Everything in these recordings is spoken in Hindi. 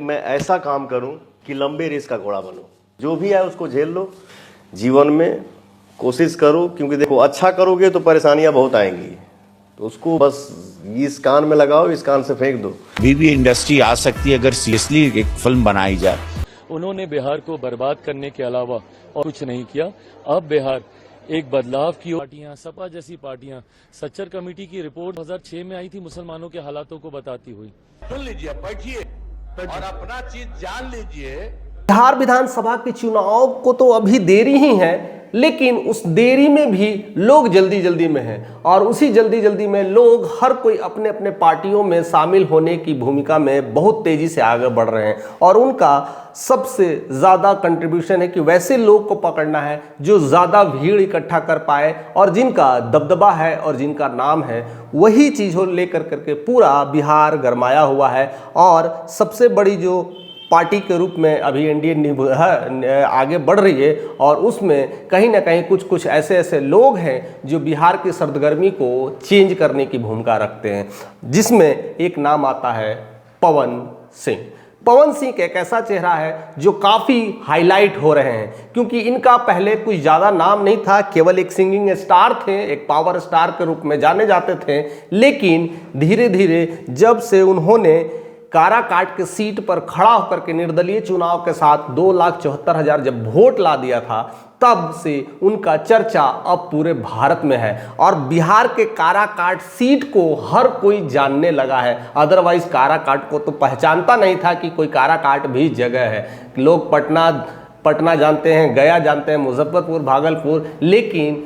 मैं ऐसा काम करूं कि लंबे रेस का घोड़ा बनूं। जो भी है उसको झेल लो, जीवन में कोशिश करो, क्योंकि देखो अच्छा करोगे तो परेशानियां बहुत आएंगी, तो उसको बस इस कान में लगाओ, इस कान से फेंक दो। भी इंडस्ट्री आ सकती है अगर सीरियसली एक फिल्म बनाई जाए। उन्होंने बिहार को बर्बाद करने के अलावा और कुछ नहीं किया। अब बिहार एक बदलाव की पार्टियां, सपा जैसी पार्टियां, सच्चर कमेटी की रिपोर्ट 2006 में आई थी मुसलमानों के हालातों को बताती हुई। सुन लीजिए, बैठिए और अपना चीज जान लीजिए। बिहार विधानसभा के चुनाव को तो अभी देरी ही है, लेकिन उस देरी में भी लोग जल्दी जल्दी में हैं और उसी जल्दी जल्दी में लोग हर कोई अपने अपने पार्टियों में शामिल होने की भूमिका में बहुत तेजी से आगे बढ़ रहे हैं। और उनका सबसे ज़्यादा कंट्रीब्यूशन है कि वैसे लोग को पकड़ना है जो ज़्यादा भीड़ इकट्ठा कर पाए और जिनका दबदबा है और जिनका नाम है। वही चीज़ों लेकर करके पूरा बिहार गरमाया हुआ है। और सबसे बड़ी जो पार्टी के रूप में अभी एनडीए आगे बढ़ रही है और उसमें कहीं ना कहीं कुछ ऐसे ऐसे लोग हैं जो बिहार की सरगर्मी को चेंज करने की भूमिका रखते हैं, जिसमें एक नाम आता है पवन सिंह। पवन सिंह एक ऐसा चेहरा है जो काफ़ी हाईलाइट हो रहे हैं, क्योंकि इनका पहले कुछ ज़्यादा नाम नहीं था, केवल एक सिंगिंग स्टार थे, एक पावर स्टार के रूप में जाने जाते थे। लेकिन धीरे धीरे जब से उन्होंने काराकाट के सीट पर खड़ा होकर के निर्दलीय चुनाव के साथ 2,74,000 जब वोट ला दिया था, तब से उनका चर्चा अब पूरे भारत में है और बिहार के काराकाट सीट को हर कोई जानने लगा है। अदरवाइज काराकाट को तो पहचानता नहीं था कि कोई काराकाट भी जगह है। लोग पटना जानते हैं, गया जानते हैं, मुजफ्फरपुर, भागलपुर, लेकिन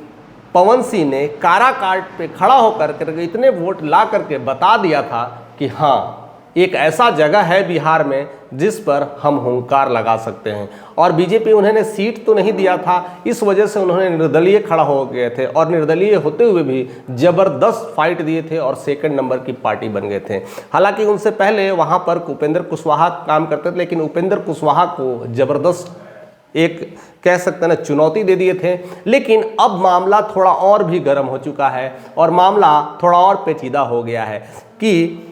पवन सिंह ने काराकाट पे खड़ा होकर इतने वोट ला करके बता दिया था कि हाँ, एक ऐसा जगह है बिहार में जिस पर हम हुंकार लगा सकते हैं। और बीजेपी उन्होंने सीट तो नहीं दिया था, इस वजह से उन्होंने निर्दलीय खड़ा हो गए थे और निर्दलीय होते हुए भी जबरदस्त फाइट दिए थे और सेकंड नंबर की पार्टी बन गए थे। हालांकि उनसे पहले वहां पर उपेंद्र कुशवाहा काम करते थे, लेकिन उपेंद्र कुशवाहा को जबरदस्त एक कह सकते हैं ना चुनौती दे दिए थे। लेकिन अब मामला थोड़ा और भी गर्म हो चुका है और मामला थोड़ा और पेचीदा हो गया है कि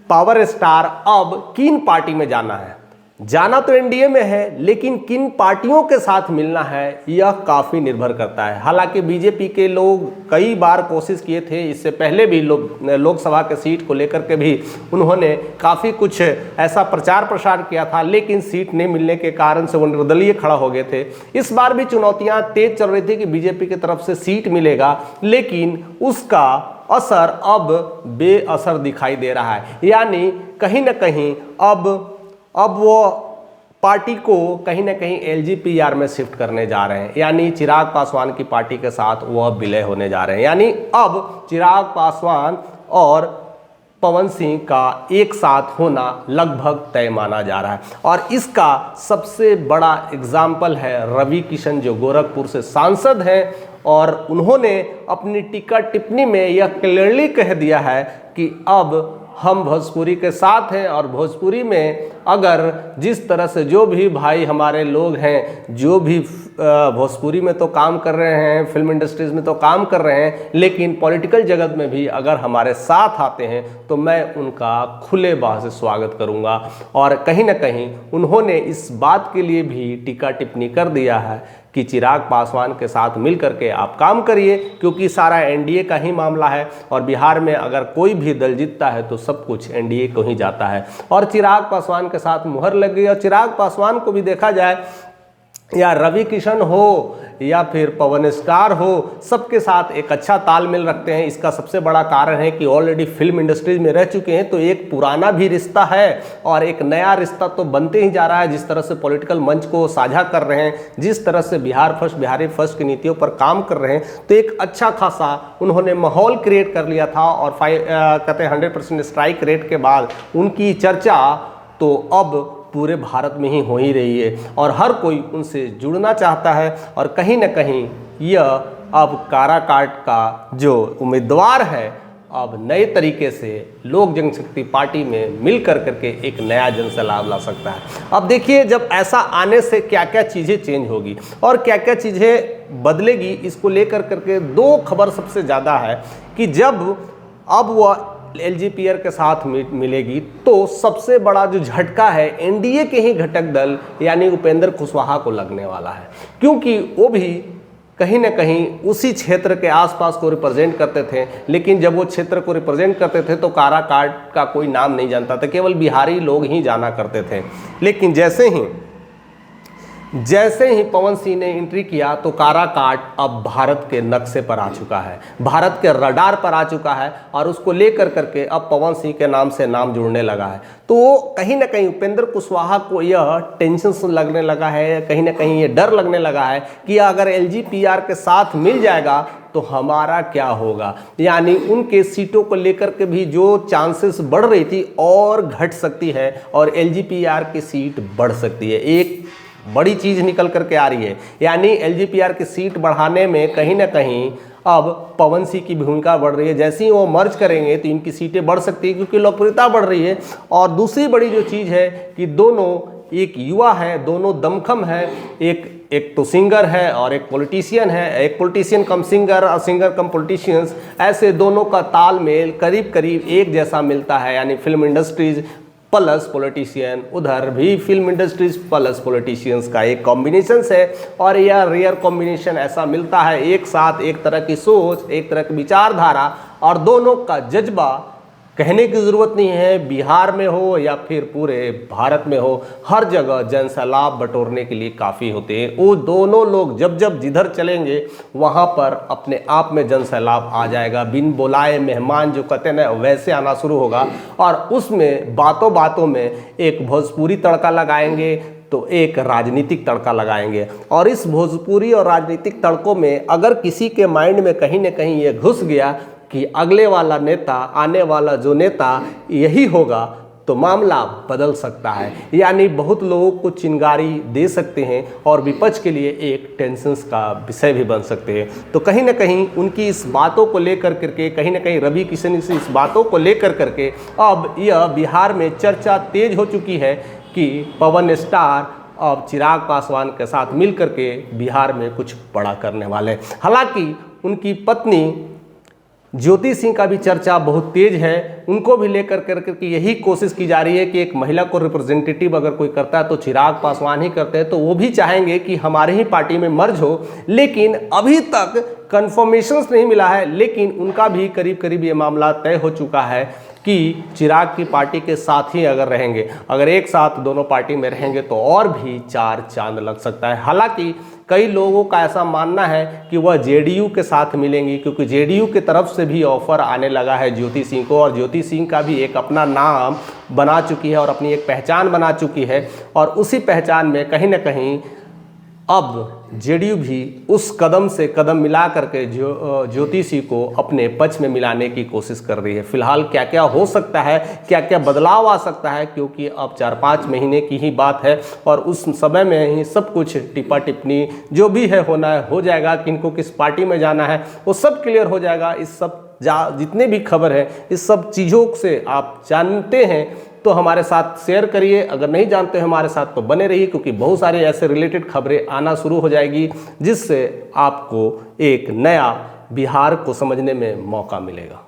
पावर स्टार अब किन पार्टी में जाना है। जाना तो एनडीए में है, लेकिन किन पार्टियों के साथ मिलना है यह काफ़ी निर्भर करता है। हालांकि बीजेपी के लोग कई बार कोशिश किए थे, इससे पहले भी लोकसभा के सीट को लेकर के भी उन्होंने काफ़ी कुछ ऐसा प्रचार प्रसार किया था, लेकिन सीट नहीं मिलने के कारण से वो निर्दलीय खड़ा हो गए थे। इस बार भी चुनौतियाँ तेज चल रही थी कि बीजेपी की तरफ से सीट मिलेगा, लेकिन उसका असर अब बेअसर दिखाई दे रहा है। यानी कहीं ना कहीं अब वो पार्टी को कहीं ना कहीं एलजीपीआर में शिफ्ट करने जा रहे हैं, यानी चिराग पासवान की पार्टी के साथ वो अब विलय होने जा रहे हैं। यानी अब चिराग पासवान और पवन सिंह का एक साथ होना लगभग तय माना जा रहा है। और इसका सबसे बड़ा एग्जाम्पल है रवि किशन, जो गोरखपुर से सांसद हैं और उन्होंने अपनी टीका टिप्पणी में यह क्लियरली कह दिया है कि अब हम भोजपुरी के साथ हैं और भोजपुरी में अगर जिस तरह से जो भी भाई हमारे लोग हैं, जो भी भोजपुरी में तो काम कर रहे हैं, फिल्म इंडस्ट्रीज में तो काम कर रहे हैं, लेकिन पॉलिटिकल जगत में भी अगर हमारे साथ आते हैं तो मैं उनका खुले बाह से स्वागत करूंगा। और कहीं ना कहीं उन्होंने इस बात के लिए भी टीका टिप्पणी कर दिया है कि चिराग पासवान के साथ मिल करके आप काम करिए, क्योंकि सारा एनडीए का ही मामला है और बिहार में अगर कोई भी दल जीतता है तो सब कुछ एनडीए को ही जाता है। और चिराग पासवान के साथ मुहर लग गई। और चिराग पासवान को भी देखा जाए, या रवि किशन हो या फिर पवन स्टार हो, सबके साथ एक अच्छा तालमेल रखते हैं। इसका सबसे बड़ा कारण है कि ऑलरेडी फिल्म इंडस्ट्रीज में रह चुके हैं, तो एक पुराना भी रिश्ता है और एक नया रिश्ता तो बनते ही जा रहा है। जिस तरह से पॉलिटिकल मंच को साझा कर रहे हैं, जिस तरह से बिहार फर्स्ट, बिहारी फर्स्ट की नीतियों पर काम कर रहे हैं, तो एक अच्छा खासा उन्होंने माहौल क्रिएट कर लिया था। और कहते हैं 100% स्ट्राइक रेट के बाद उनकी चर्चा तो अब पूरे भारत में ही हो ही रही है और हर कोई उनसे जुड़ना चाहता है। और कहीं ना कहीं यह अब काराकाट का जो उम्मीदवार है, अब नए तरीके से लोक जनशक्ति पार्टी में मिल कर करके एक नया जनसैलाब ला सकता है। अब देखिए, जब ऐसा आने से क्या क्या चीज़ें चेंज होगी और क्या क्या चीज़ें बदलेगी, इसको लेकर करके दो खबर सबसे ज़्यादा है कि जब अब वह एलजेपीआर के साथ मिलेगी तो सबसे बड़ा जो झटका है एनडीए के ही घटक दल यानी उपेंद्र कुशवाहा को लगने वाला है, क्योंकि वो भी कहीं ना कहीं उसी क्षेत्र के आसपास को रिप्रेजेंट करते थे। लेकिन जब वो क्षेत्र को रिप्रेजेंट करते थे तो काराकाट का कोई नाम नहीं जानता था, केवल बिहारी लोग ही जाना करते थे। लेकिन जैसे ही पवन सिंह ने एंट्री किया तो काराकाट अब भारत के नक्शे पर आ चुका है, भारत के रडार पर आ चुका है और उसको लेकर करके अब पवन सिंह के नाम से नाम जुड़ने लगा है। तो कहीं ना कहीं उपेंद्र कुशवाहा को यह टेंशन लगने लगा है, कहीं ना कहीं ये डर लगने लगा है कि अगर एलजेपीआर के साथ मिल जाएगा तो हमारा क्या होगा, यानी उनके सीटों को लेकर के भी जो चांसेस बढ़ रही थी और घट सकती है और एलजेपीआर की सीट बढ़ सकती है। एक बड़ी चीज निकल करके आ रही है, यानी एलजेपीआर की सीट बढ़ाने में कहीं ना कहीं अब पवन सिंह की भूमिका बढ़ रही है। जैसे ही वो मर्ज करेंगे तो इनकी सीटें बढ़ सकती है क्योंकि लोकप्रियता बढ़ रही है। और दूसरी बड़ी जो चीज़ है कि दोनों एक युवा है, दोनों दमखम है, एक तो सिंगर है और एक पॉलिटिशियन है, एक पॉलिटिशियन कम सिंगर और सिंगर कम पॉलिटिशियंस, ऐसे दोनों का तालमेल करीब करीब एक जैसा मिलता है, यानी फिल्म इंडस्ट्रीज प्लस पॉलिटिशियन, उधर भी फिल्म इंडस्ट्रीज प्लस पॉलिटिशियंस का एक कॉम्बिनेशन है। और यह रेयर कॉम्बिनेशन ऐसा मिलता है एक साथ, एक तरह की सोच, एक तरह की विचारधारा और दोनों का जज्बा। कहने की ज़रूरत नहीं है, बिहार में हो या फिर पूरे भारत में हो, हर जगह जनसैलाब बटोरने के लिए काफ़ी होते हैं। वो दोनों लोग जब जिधर चलेंगे वहाँ पर अपने आप में जनसैलाब आ जाएगा, बिन बुलाए मेहमान जो कहते हैं ना वैसे आना शुरू होगा। और उसमें बातों बातों में एक भोजपुरी तड़का लगाएंगे तो एक राजनीतिक तड़का लगाएंगे। और इस भोजपुरी और राजनीतिक तड़कों में अगर किसी के माइंड में कहीं ना कहीं ये घुस गया कि अगले वाला नेता, आने वाला जो नेता यही होगा, तो मामला बदल सकता है, यानी बहुत लोगों को चिंगारी दे सकते हैं और विपक्ष के लिए एक टेंशन का विषय भी बन सकते हैं। तो कहीं ना कहीं उनकी इस बातों को लेकर करके, कहीं ना कहीं रवि किशन की इस बातों को लेकर करके अब यह बिहार में चर्चा तेज हो चुकी है कि पवन स्टार अब चिराग पासवान के साथ मिल करके बिहार में कुछ बड़ा करने वाले। हालांकि उनकी पत्नी ज्योति सिंह का भी चर्चा बहुत तेज है, उनको भी लेकर करके यही कोशिश की जा रही है कि एक महिला को रिप्रेजेंटेटिव अगर कोई करता है तो चिराग पासवान ही करते हैं। तो वो भी चाहेंगे कि हमारे ही पार्टी में मर्ज हो, लेकिन अभी तक कंफर्मेशंस नहीं मिला है। लेकिन उनका भी करीब करीब ये मामला तय हो चुका है कि चिराग की पार्टी के साथ ही अगर रहेंगे, अगर एक साथ दोनों पार्टी में रहेंगे तो और भी चार चांद लग सकता है। हालांकि कई लोगों का ऐसा मानना है कि वह जेडीयू के साथ मिलेंगी, क्योंकि जेडीयू की तरफ से भी ऑफर आने लगा है ज्योति सिंह को, और ज्योति सिंह का भी एक अपना नाम बना चुकी है और अपनी एक पहचान बना चुकी है। और उसी पहचान में कहीं ना कहीं अब जेडीयू भी उस कदम से कदम मिला करके ज्योति सिंह को अपने पक्ष में मिलाने की कोशिश कर रही है। फिलहाल क्या क्या हो सकता है, क्या क्या बदलाव आ सकता है, क्योंकि अब 4-5 महीने की ही बात है और उस समय में ही सब कुछ टिप्पा टिप्पणी जो भी है होना है हो जाएगा। किनको किस पार्टी में जाना है वो सब क्लियर हो जाएगा। इस सब जितने भी खबर है इस सब चीज़ों से आप जानते हैं तो हमारे साथ शेयर करिए, अगर नहीं जानते हमारे साथ तो बने रहिए, क्योंकि बहुत सारे ऐसे रिलेटेड खबरें आना शुरू हो जाएगी जिससे आपको एक नया बिहार को समझने में मौका मिलेगा।